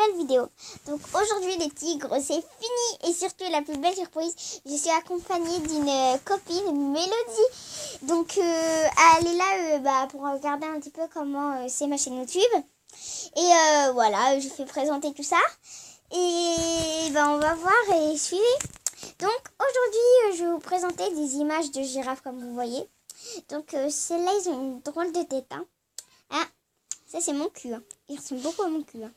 nouvelle vidéo. Donc aujourd'hui les tigres, c'est fini. Et surtout la plus belle surprise, je suis accompagnée d'une copine, Mélodie. Donc elle est là pour regarder un petit peu comment c'est ma chaîne YouTube. Et voilà, je fais présenter tout ça. Et on va voir et suivez. Donc aujourd'hui je vais vous présenter des images de girafes comme vous voyez. Donc celles-là ils ont une drôle de tête. Ah, ça c'est mon cul. Il ressemble beaucoup à mon cul. Bon,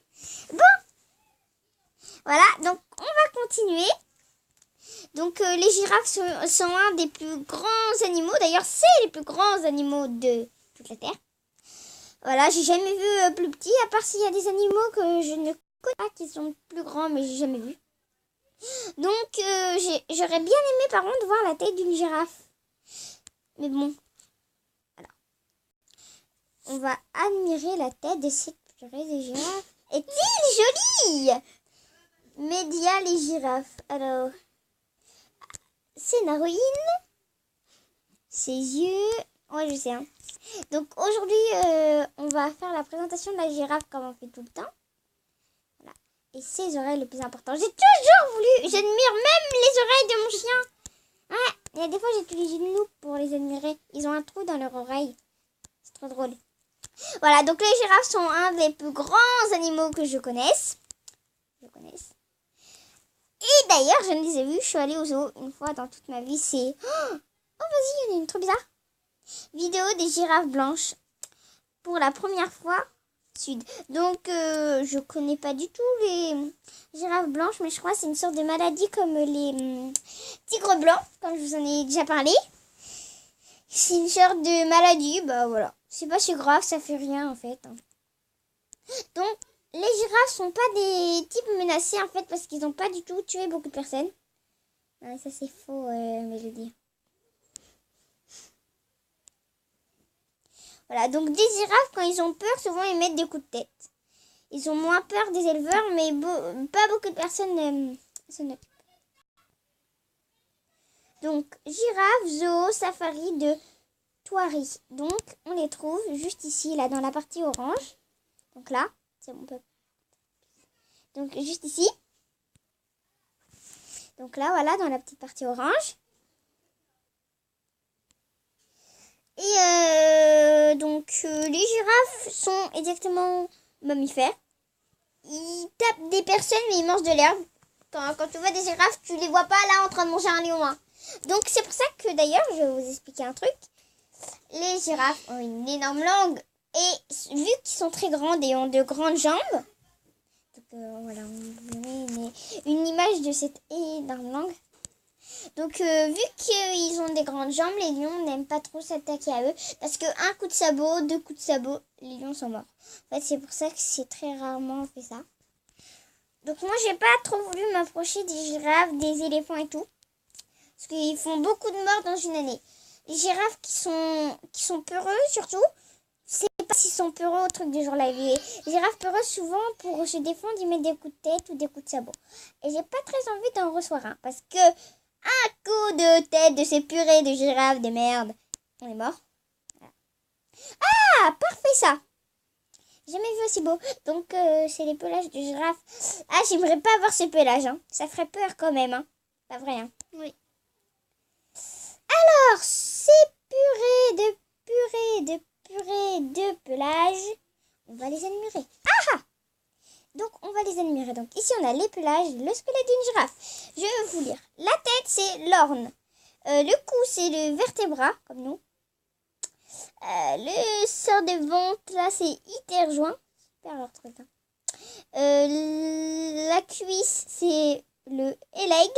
voilà, donc on va continuer. Donc les girafes sont un des plus grands animaux. D'ailleurs, c'est les plus grands animaux de toute la Terre. Voilà, j'ai jamais vu plus petit, à part s'il y a des animaux que je ne connais pas qui sont plus grands, mais j'ai jamais vu. Donc j'aurais bien aimé par contre voir la tête d'une girafe. Mais bon, voilà. On va admirer la tête de cette purée de girafe. Est-il joli? Média les girafes. Alors, c'est Naroïne. Ses yeux. Ouais, je sais. Hein. Donc aujourd'hui, on va faire la présentation de la girafe comme on fait tout le temps. Voilà. Et ses oreilles le plus important. J'ai toujours voulu. J'admire même les oreilles de mon chien. Ah, il y a des fois j'utilise une loupe pour les admirer. Ils ont un trou dans leur oreille. C'est trop drôle. Voilà, donc les girafes sont un des plus grands animaux que je connaisse. Et d'ailleurs, je ne les ai vus. Je suis allée au zoo une fois dans toute ma vie. C'est... Oh, vas-y, il y en a une trop bizarre. Vidéo des girafes blanches. Pour la première fois, sud. Donc, je connais pas du tout les girafes blanches. Mais je crois que c'est une sorte de maladie comme les tigres blancs. Comme je vous en ai déjà parlé. C'est une sorte de maladie. Bah voilà. C'est pas si grave, ça fait rien en fait. Donc, les girafes sont pas des types menacés en fait parce qu'ils n'ont pas du tout tué beaucoup de personnes. Ah, ça c'est faux, Mélodie. Voilà, donc des girafes quand ils ont peur, souvent ils mettent des coups de tête. Ils ont moins peur des éleveurs, mais pas beaucoup de personnes s'en occupent. Donc, girafes, zoo, safari de Thoiry. Donc, on les trouve juste ici, là, dans la partie orange. Donc là, c'est bon. Donc, juste ici. Donc là, voilà, dans la petite partie orange. Et les girafes sont exactement mammifères. Ils tapent des personnes, mais ils mangent de l'herbe. Quand tu vois des girafes, tu les vois pas là en train de manger un lion. Hein. Donc, c'est pour ça que d'ailleurs, je vais vous expliquer un truc. Les girafes ont une énorme langue. Et vu qu'ils sont très grandes et ont de grandes jambes, donc voilà, on met une image de cette énorme langue. Donc vu qu'ils ont des grandes jambes, les lions n'aiment pas trop s'attaquer à eux. Parce qu'un coup de sabot, 2 coups de sabot, les lions sont morts. En fait, c'est pour ça que c'est très rarement on fait ça. Donc moi, j'ai pas trop voulu m'approcher des girafes, des éléphants et tout. Parce qu'ils font beaucoup de morts dans une année. Les girafes qui sont peureux, surtout, c'est pas s'ils sont peureux au truc du jour la vie. Les girafes peureuses, souvent, pour se défendre, ils mettent des coups de tête ou des coups de sabot. Et j'ai pas très envie d'en recevoir un. Parce que un coup de tête de ces purées de girafes de merde, on est mort. Voilà. Ah, parfait ça. J'ai jamais vu aussi beau. Donc, c'est les pelages de girafes. Ah, j'aimerais pas avoir ces pelages. Hein. Ça ferait peur quand même. Hein. Pas vrai. Hein. Oui. Alors, ces purées de pelage, on va les admirer. Ah! Donc, on va les admirer. Donc, ici, on a les pelages, le squelette d'une girafe. Je vais vous lire. La tête, c'est l'orne. Le cou, c'est le vertébra, comme nous. Le sort de ventre, là, c'est hyperjoint. Super leur truc. Hein. La cuisse, c'est le éleg.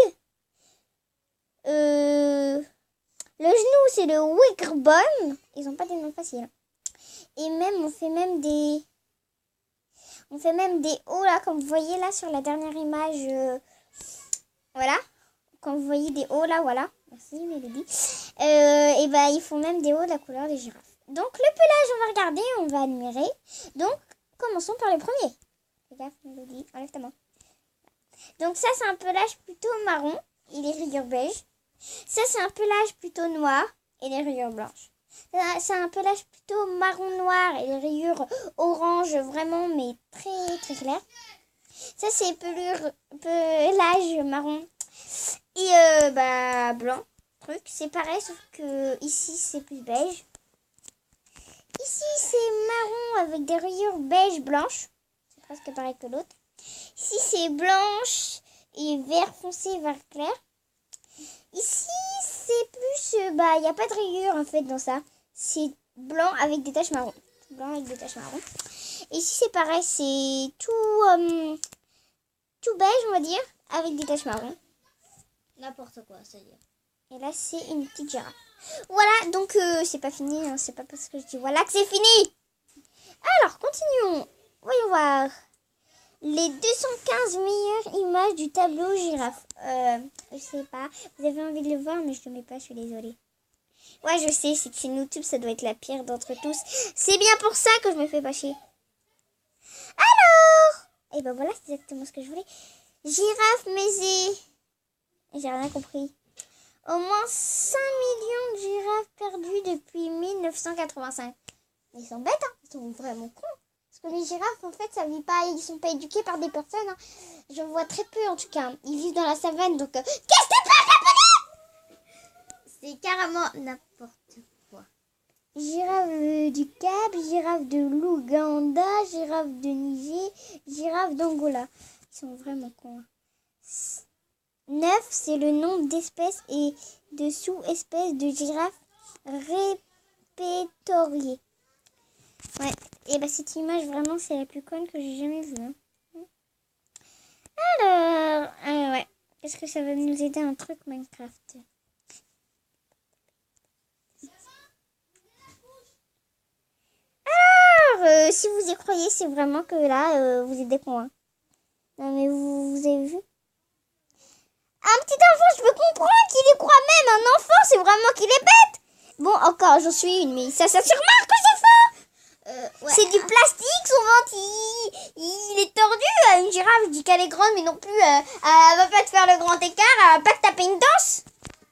Le genou, c'est le wiggerbone. Ils n'ont pas des noms faciles. Et même, on fait même des hauts là, comme vous voyez là sur la dernière image. Voilà. Quand vous voyez des hauts là, voilà. Merci Mélodie. Et ils font même des hauts de la couleur des girafes. Donc le pelage, on va regarder, on va admirer. Donc, commençons par le premier. Fais gaffe Mélodie, enlève ta main. Donc ça, c'est un pelage plutôt marron et les rayures beige. Ça, c'est un pelage plutôt noir et les rayures blanches. C'est un pelage plutôt marron noir et les rayures orange vraiment, mais très très clair. Ça, c'est pelage marron. Et blanc. Truc. C'est pareil, sauf que ici, c'est plus beige. Ici, c'est marron avec des rayures beige blanches. C'est presque pareil que l'autre. Ici, c'est blanche et vert foncé, vert clair. Ici, c'est plus... il n'y a pas de rayures en fait dans ça. C'est blanc avec des taches marron. Blanc avec des taches marron. Et ici, c'est pareil. C'est tout beige, on va dire, avec des taches marron. N'importe quoi, ça y est. Et là, c'est une petite girafe. Voilà, donc c'est pas fini. Hein, c'est pas parce que je dis voilà que c'est fini. Alors, continuons. Voyons voir. Les 215 meilleures images du tableau girafe. Je sais pas. Vous avez envie de le voir, mais je ne le mets pas, je suis désolée. Ouais, je sais, c'est que chez YouTube, ça doit être la pire d'entre tous. C'est bien pour ça que je me fais bâcher. Alors, et ben voilà, c'est exactement ce que je voulais. Girafe Mézé. J'ai rien compris. Au moins 5 millions de girafes perdues depuis 1985. Ils sont bêtes, hein. Ils sont vraiment cons. Parce que les girafes, en fait, ça vit pas, ils sont pas éduqués par des personnes. Hein. J'en vois très peu, en tout cas. Ils vivent dans la savane, donc... Qu'est-ce que tu parles japonais? C'est carrément n'importe quoi. Girafe du Cap, girafe de l'Ouganda, girafe de Niger, girafe d'Angola. Ils sont vraiment cons. Hein. 9, c'est le nombre d'espèces et de sous-espèces de girafes répertoriées. Ouais, et bah cette image, vraiment, c'est la plus conne que j'ai jamais vue. Hein. Alors, ouais, est-ce que ça va nous aider à un truc Minecraft? Alors, si vous y croyez, c'est vraiment que là, vous êtes des cons. Hein. Non, mais vous avez vu? Un petit enfant, je peux comprendre qu'il y croit même. Un enfant, c'est vraiment qu'il est bête. Bon, encore, j'en suis une, mais ça se remarque que c'est faux. Ouais. C'est du plastique, son ventre, il est tordu. Une girafe, je dis qu'elle est grande, mais non plus, elle va pas te faire le grand écart, elle va pas te taper une danse.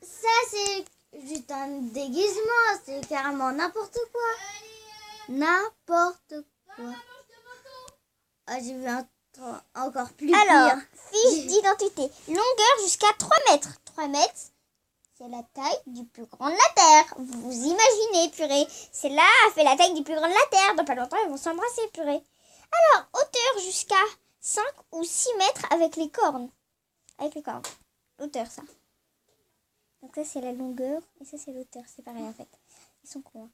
Ça, c'est juste un déguisement, c'est carrément n'importe quoi. N'importe quoi. Ah, j'ai vu un encore plus Alors, pire. fiche d'identité. Longueur jusqu'à 3 mètres. 3 mètres, c'est la taille du plus grand de la Terre. Vous imaginez, purée. Celle-là a fait la taille du plus grand de la Terre. Dans pas longtemps, ils vont s'embrasser, purée. Alors, hauteur jusqu'à 5 ou 6 mètres avec les cornes. Avec les cornes. Hauteur, ça. Donc ça, c'est la longueur. Et ça, c'est l'hauteur. C'est pareil, en fait. Ils sont cons. Hein.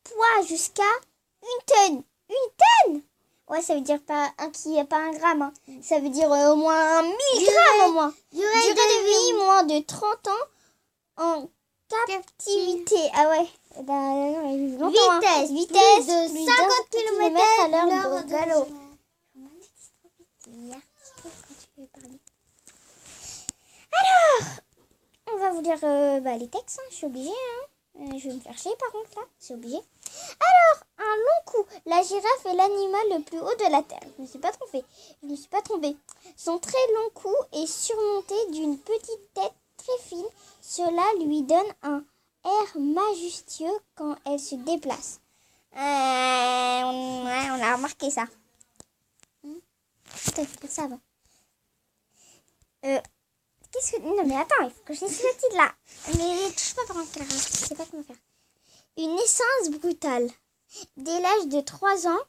Poids jusqu'à 1 tonne. 1 tonne? Ouais, ça veut dire pas un gramme. Hein. Ça veut dire au moins 1000 grammes au moins. Durée de vie, moins de 30 ans en captivité. Ah ouais. Vitesse de 50 km à l'heure de galop. Alors, on va vous dire les textes. Hein. Je suis obligée. Hein. Je vais me faire chier par contre là. C'est obligé. Alors, un long cou. La girafe est l'animal le plus haut de la Terre. Je ne me suis pas trompée. Son très long cou est surmonté d'une petite tête très fine. Cela lui donne un air majestueux quand elle se déplace. On a remarqué ça. Putain, il faut ça avant. Non mais attends, il faut que je laisse le titre là. Mais touche pas par un carré. Je sais pas comment faire. Une naissance brutale. Dès l'âge de 3 ans,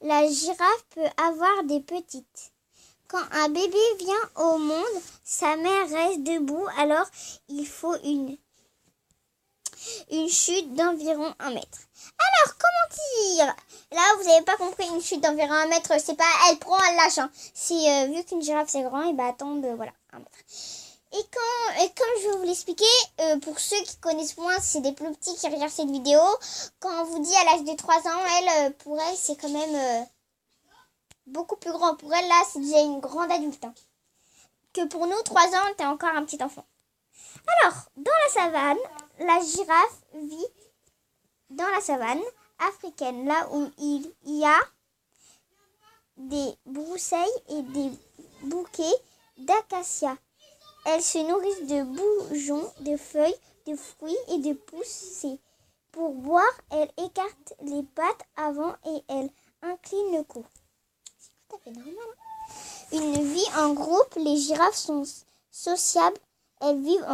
la girafe peut avoir des petites. Quand un bébé vient au monde, sa mère reste debout, alors il faut une chute d'environ 1 mètre. Alors, comment dire? Là, vous n'avez pas compris, une chute d'environ 1 mètre, c'est pas elle prend, elle lâche. Hein. C'est vu qu'une girafe c'est grand, et bah attendre, voilà, 1 mètre. Et comme je vais vous l'expliquer, pour ceux qui connaissent moins, c'est des plus petits qui regardent cette vidéo. Quand on vous dit à l'âge de 3 ans, pour elle, c'est quand même beaucoup plus grand. Pour elle, là, c'est déjà une grande adulte. Hein. Que pour nous, 3 ans, t'es encore un petit enfant. Alors, dans la savane, la girafe vit dans la savane africaine, là où il y a des broussailles et des bouquets d'acacia. Elles se nourrissent de bourgeons, de feuilles, de fruits et de poussées. Pour boire, elle écarte les pattes avant et elle incline le cou. C'est tout à fait normal. Hein. une vie en groupe. Les girafes sont sociables. Elles vivent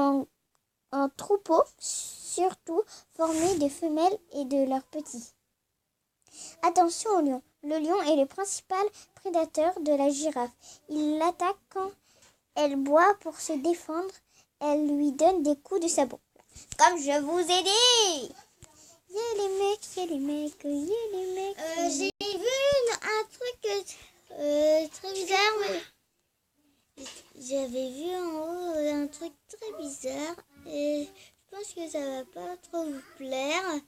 en troupeau, surtout formés de femelles et de leurs petits. Attention au lion. Le lion est le principal prédateur de la girafe. Il l'attaque quand elle boit pour se défendre. Elle lui donne des coups de sabot. Comme je vous ai dit. Il y a les mecs, il y a les mecs, il y a les mecs. J'ai vu un truc très bizarre. Mais j'avais vu en haut un truc très bizarre. Et je pense que ça va pas trop vous plaire.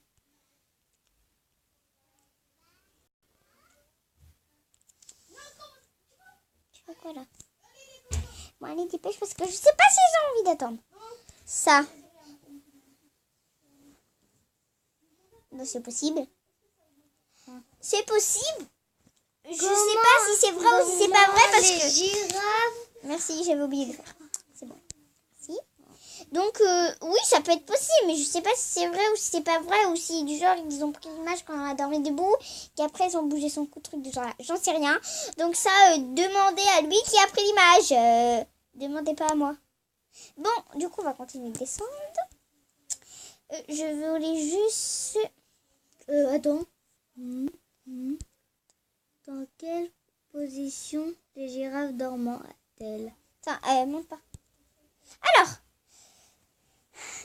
Tu fais quoi là? Bon, allez, dépêche parce que je sais pas si j'ai envie d'attendre. Ça. Ben, c'est possible. C'est possible. Je sais pas si c'est vrai ou si c'est pas vrai parce que... Girafes. Merci, j'avais oublié de le faire. C'est bon. Merci. Donc, oui, ça peut être possible, mais je sais pas si c'est vrai ou si c'est pas vrai ou si du genre ils ont pris l'image quand elle a dormi debout, qu'après ils ont bougé son cou, truc du genre là. J'en sais rien. Donc ça, demandez à lui qui a pris l'image. Demandez pas à moi. Bon, du coup, on va continuer de descendre. Je voulais juste... Attends. Dans quelle position les girafes dorment-elles? Attends, monte pas. Alors,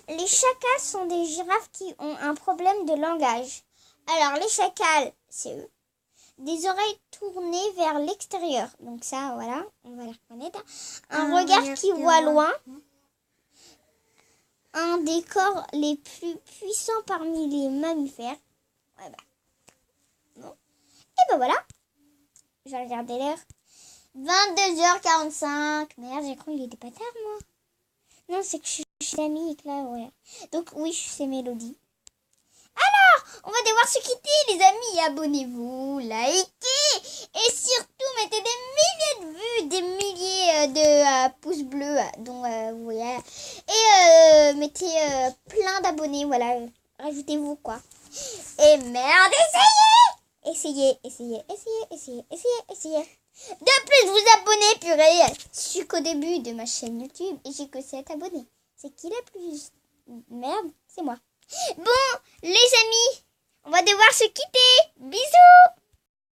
les chacals sont des girafes qui ont un problème de langage. Alors, les chacals, c'est eux. Des oreilles tournées vers l'extérieur. Donc ça, voilà, on va les reconnaître. Un regard qui voit loin. Un des corps les plus puissants parmi les mammifères. Ouais, bah. Bon. Et ben voilà. Je vais regarder l'heure. 22h45. Merde, j'ai cru qu'il était pas tard, moi. Non, c'est que je suis chez l'ami et que là, ouais. Donc oui, c'est Mélodie. Alors, on va devoir se quitter, les amis. Abonnez-vous, likez et surtout mettez des milliers de vues, des milliers de pouces bleus, dont vous voyez. Et mettez plein d'abonnés, voilà. Rajoutez-vous, quoi. Et merde, essayez. Essayez. De plus, vous abonnez, purée. Je suis qu'au début de ma chaîne YouTube et j'ai que 7 abonnés. C'est qui la plus... Merde, c'est moi. Bon, les amis, on va devoir se quitter. Bisous.